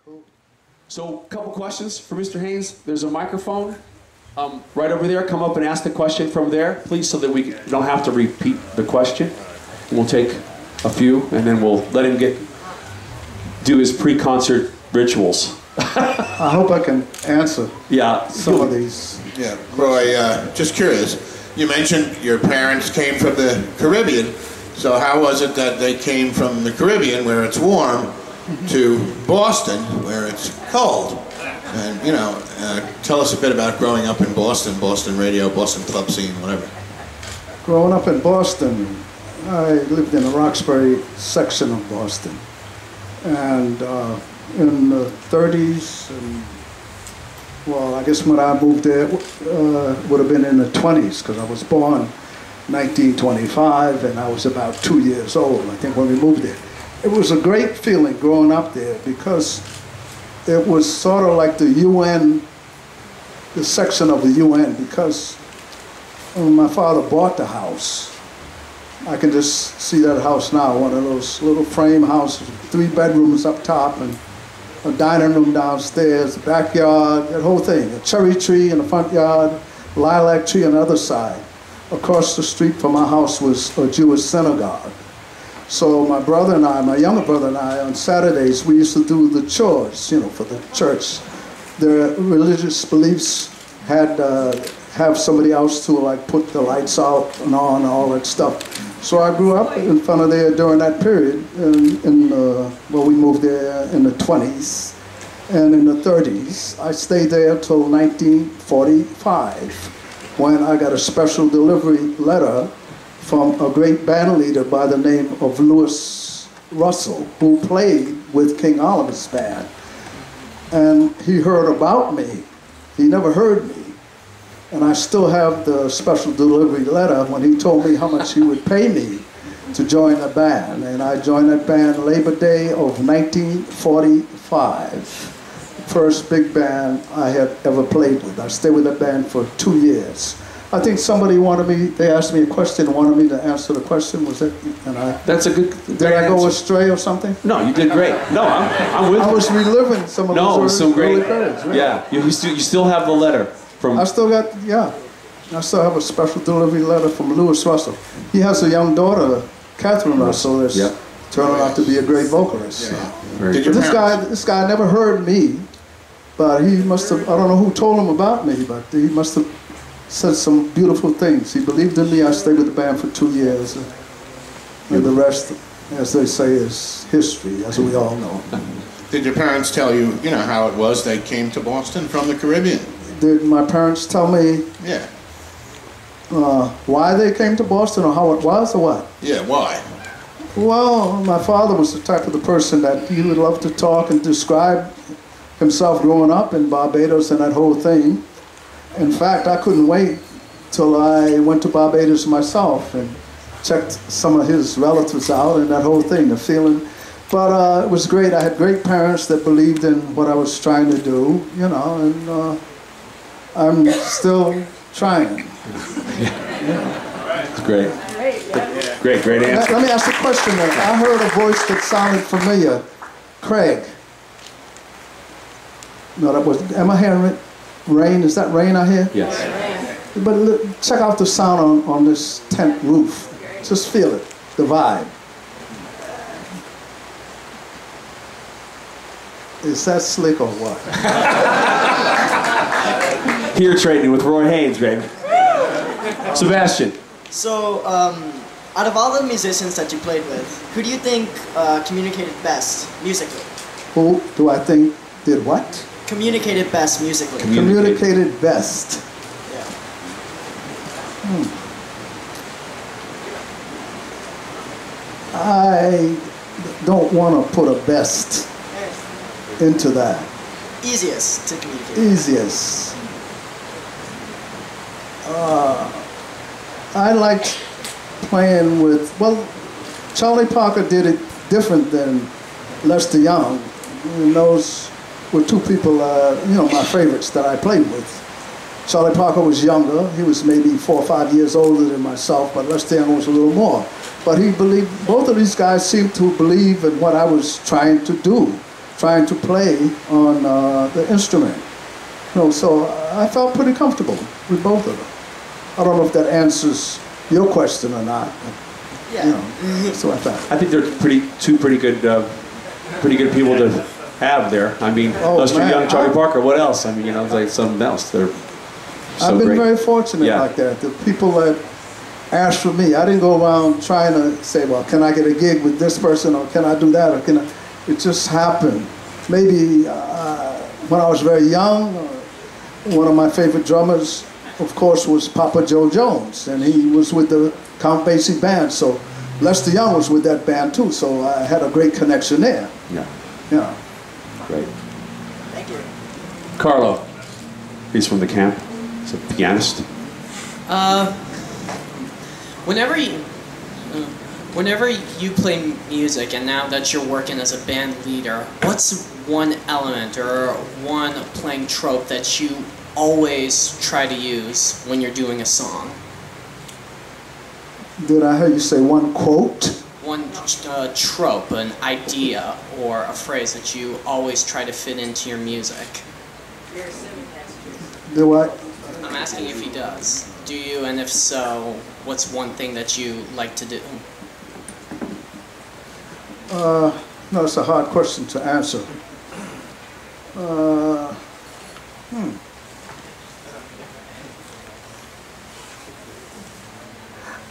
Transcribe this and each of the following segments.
Cool. So, a couple questions for Mr. Haynes. There's a microphone right over there. Come up and ask the question from there, please, so that we don't have to repeat the question. We'll take a few, and then we'll let him do his pre-concert rituals. I hope I can answer some of these. Yeah, Roy, just curious. You mentioned your parents came from the Caribbean. So how was it that they came from the Caribbean, where it's warm, to Boston, where it's cold? And, you know, tell us a bit about growing up in Boston, Boston radio, Boston club scene, whatever. Growing up in Boston, I lived in the Roxbury section of Boston. And in the 30s, and, well, I guess when I moved there, would have been in the 20s, because I was born 1925, and I was about 2 years old, I think, when we moved there. It was a great feeling growing up there, because it was sort of like the UN, the section of the UN, because when my father bought the house, I can just see that house now, one of those little frame houses, 3 bedrooms up top, and a dining room downstairs, a backyard, that whole thing, a cherry tree in the front yard, lilac tree on the other side. Across the street from my house was a Jewish synagogue. So my brother and I, my younger brother and I, on Saturdays, we used to do the chores, you know, for the church. Their religious beliefs had have somebody else to like put the lights out and on and all that stuff. So I grew up in front of there during that period. Well, we moved there in the 20s, and in the 30s, I stayed there until 1945. When I got a special delivery letter from a great band leader by the name of Louis Russell, who played with King Oliver's band. And he heard about me. He never heard me. And I still have the special delivery letter when he told me how much he would pay me to join the band. And I joined that band Labor Day of 1945. First big band I had ever played with. I stayed with that band for 2 years. I think somebody wanted me, they asked me a question and wanted me to answer the question. Was it? And that's a good Did I go astray or something? No, you did great. No, I'm with you. I was reliving some of those early periods. Right? Yeah, you still have the letter from... I still got, I still have a special delivery letter from Louis Russell. He has a young daughter, Catherine Russell, that's turning out to be a great vocalist. Yeah. This guy never heard me. But he must have, I don't know who told him about me, but he must have said some beautiful things. He believed in me. I stayed with the band for 2 years. And the rest, as they say, is history, as we all know. Did your parents tell you, you know, how it was they came to Boston from the Caribbean? Did my parents tell me why they came to Boston, or how it was, or what? Yeah, why? Well, my father was the type of the person that he would love to talk and describe himself growing up in Barbados and that whole thing. In fact, I couldn't wait till I went to Barbados myself and checked some of his relatives out and that whole thing, the feeling. But it was great. I had great parents that believed in what I was trying to do, you know, and I'm still trying. It's great. Great answer. Let me ask a question then. I heard a voice that sounded familiar. Craig. No, that was, am I hearing rain? Is that rain I hear? Yes. But look, check out the sound on this tent roof. Just feel it, the vibe. Is that slick or what? Here trading with Roy Haynes, baby. Sebastian. So, out of all the musicians that you played with, who do you think communicated best musically? Who do I think did what? Communicated best musically. Communicated best. Yeah. I don't want to put a best into that. Easiest to communicate. Easiest. I liked playing with, well, Charlie Parker did it different than Lester Young. And those were two people, you know, my favorites that I played with. Charlie Parker was younger. He was maybe 4 or 5 years older than myself, but Lester Young was a little more. But he believed, both of these guys seemed to believe in what I was trying to do. trying to play on the instrument. So I felt pretty comfortable with both of them. I don't know if that answers your question or not. Yeah. So I thought. I think they're two pretty good people to have there. I mean, Lester Young, Charlie Parker. What else? I mean, it's like something else. They're so I've been great. very fortunate like that. The people that asked for me, I didn't go around trying to say, well, can I get a gig with this person, or can I do that, or can I? It just happened. Maybe when I was very young, one of my favorite drummers, of course, was Papa Joe Jones, and he was with the Count Basie band. So Lester Young was with that band too. So I had a great connection there. Yeah. Yeah. Great. Thank you. Carlo. He's from the camp. He's a pianist. Whenever you play music, and now that you're working as a band leader, what's one element or one playing trope that you always try to use when you're doing a song? Did I hear you say one quote? One trope, an idea, or a phrase that you always try to fit into your music? Do I? I'm asking if he does. Do you, and if so, what's one thing that you like to do? No, it's a hard question to answer.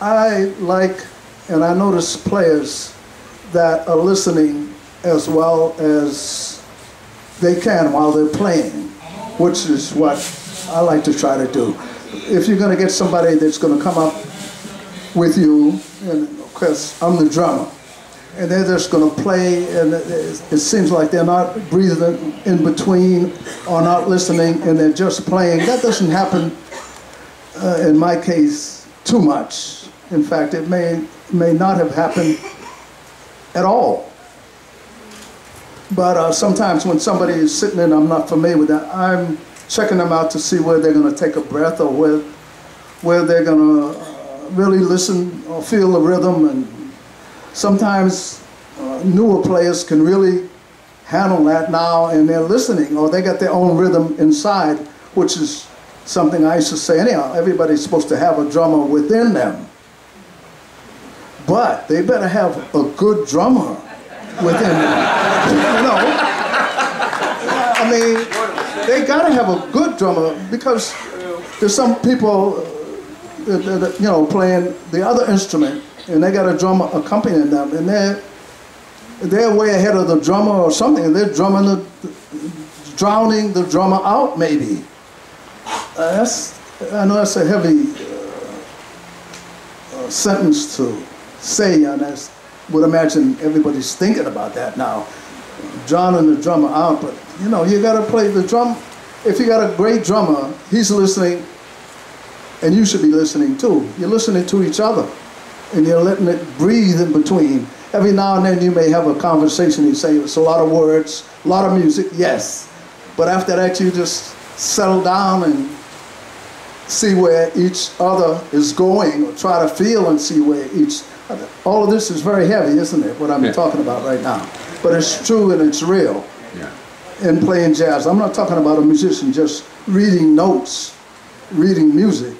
I like, and I notice players that are listening as well as they can while they're playing, which is what I like to try to do. If you're going to get somebody that's going to come up with you, and because I'm the drummer, and they're just going to play, and it seems like they're not breathing in between or not listening, and they're just playing. That doesn't happen, in my case, too much. In fact, it may not have happened at all. But sometimes when somebody is sitting and I'm not familiar with that, I'm checking them out to see where they're going to take a breath, or where they're going to really listen or feel the rhythm. And sometimes newer players can really handle that now, and they're listening, or they got their own rhythm inside, which is something I used to say anyhow. Everybody's supposed to have a drummer within them, but they better have a good drummer within them. I mean, they got to have a good drummer, because there's some people that, playing the other instrument, and they got a drummer accompanying them, and they're way ahead of the drummer or something, and they're drowning the drummer out maybe. I know that's a heavy sentence to say, and I would imagine everybody's thinking about that now, drowning the drummer out. But you got to play the drum. If you got a great drummer, he's listening, and you should be listening too. You're listening to each other, and you're letting it breathe in between. Every now and then you may have a conversation. You say it's a lot of words, a lot of music, yes. But after that, you just settle down and see where each other is going, or try to feel and see where each. All of this is very heavy, isn't it? What I'm talking about right now, but it's true and it's real. Yeah. In playing jazz, I'm not talking about a musician just reading notes, reading music.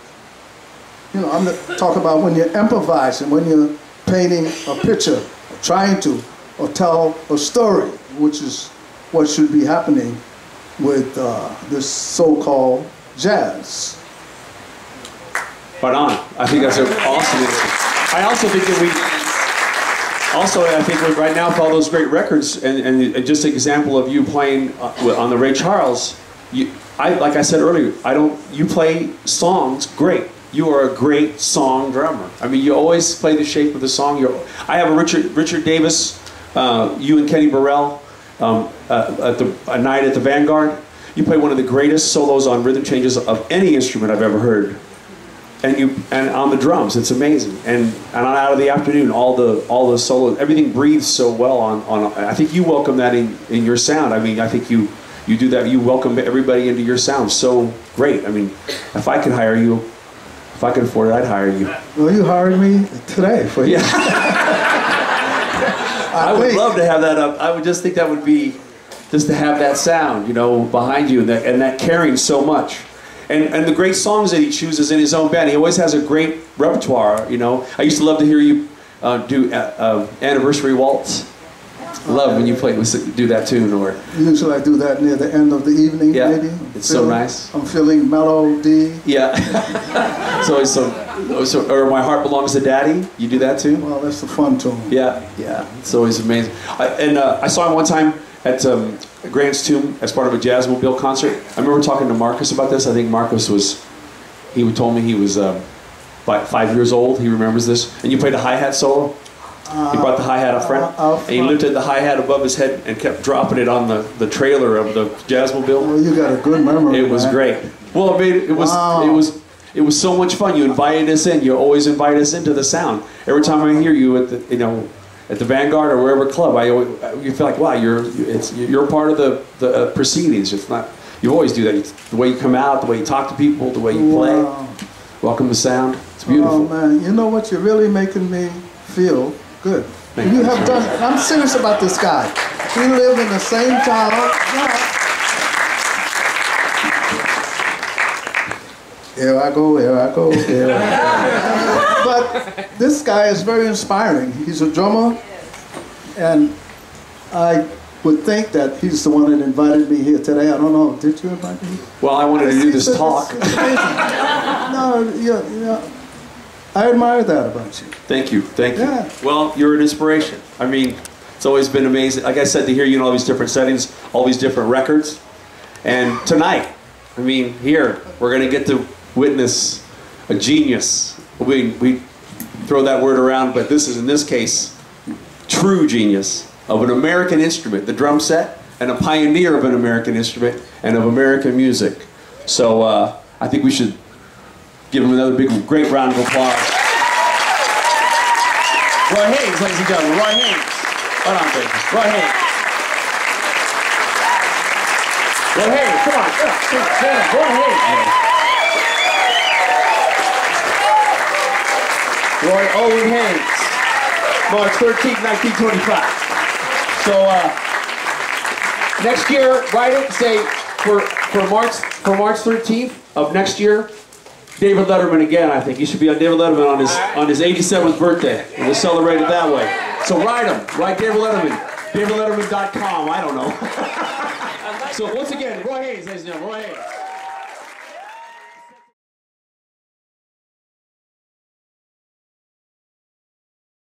I'm talking about when you're improvising, when you're painting a picture, or trying to, or tell a story, which is what should be happening with this so-called jazz. Right on. I think that's an awesome answer. I also think that right now, with all those great records, and just an example of you playing on the Ray Charles, like I said earlier, you play songs great. You are a great song drummer. I mean, you always play the shape of the song. I have a Richard Davis, you and Kenny Burrell, a night at the Vanguard. You play one of the greatest solos on rhythm changes of any instrument I've ever heard. And on the drums, it's amazing. And on Out of the Afternoon, all the solos, everything breathes so well on. I think you welcome that in your sound. I mean, I think you do that. You welcome everybody into your sound so great. I mean, if I could hire you, if I could afford it, I'd hire you. Well, you hired me today for you. Yeah. I would love to have that up. I would just think that would be just to have that sound, you know, behind you, and that carrying so much. And the great songs that he chooses in his own band. He always has a great repertoire, you know. I used to love to hear you do Anniversary Waltz. Love when you do that tune, or Usually I do that near the end of the evening, yeah, maybe. it's so nice. I'm feeling melody. Yeah. so or My Heart Belongs to Daddy. You do that too? Well, that's a fun tune. Yeah, yeah. It's always amazing. I saw him one time at Grant's Tomb as part of a Jazzmobile concert. I remember talking to Marcus about this. I think Marcus told me he was 5 years old. He remembers this. And you played a hi-hat solo? He brought the hi-hat up front, and he lifted the hi-hat above his head and kept dropping it on the trailer of the Jazzmobile. Well, you got a good memory. It was great. Well, I mean, it was so much fun. You invited us in. You always invite us into the sound. Every time I hear you at the Vanguard or wherever club, you feel like, wow, you're part of the proceedings. It's not. You always do that. The way you come out, the way you talk to people, the way you play. Welcome to sound. It's beautiful. Oh man, you know what? You're really making me feel good. You have done. I'm serious about this guy. We live in the same town. Here I go, here I go, here I go. But this guy is very inspiring. He's a drummer, and I would think that he's the one that invited me here today. I don't know. Did you invite me? Well, I wanted to do this talk. No, yeah. I admire that about you. Thank you, thank you. Yeah. Well, you're an inspiration. I mean, it's always been amazing. Like I said, to hear you in all these different settings, all these different records. And tonight, I mean, here, we're going to get to witness a genius. We throw that word around, but this is, in this case, true genius of an American instrument, the drum set, and a pioneer of an American instrument and of American music. So I think we should give him another great round of applause. Roy Haynes, ladies and gentlemen, Roy Haynes. Right on, baby. Roy Haynes. Roy Haynes, come on, stand up. Roy Haynes. Roy Owen Haynes, March 13th, 1925. So next year, write it, say for March 13th of next year, David Letterman again. I think he should be on David Letterman on his 87th birthday, and we'll celebrate it that way. So write David Letterman, DavidLetterman.com. I don't know. So once again, Roy Haynes, ladies and gentlemen, Roy Haynes.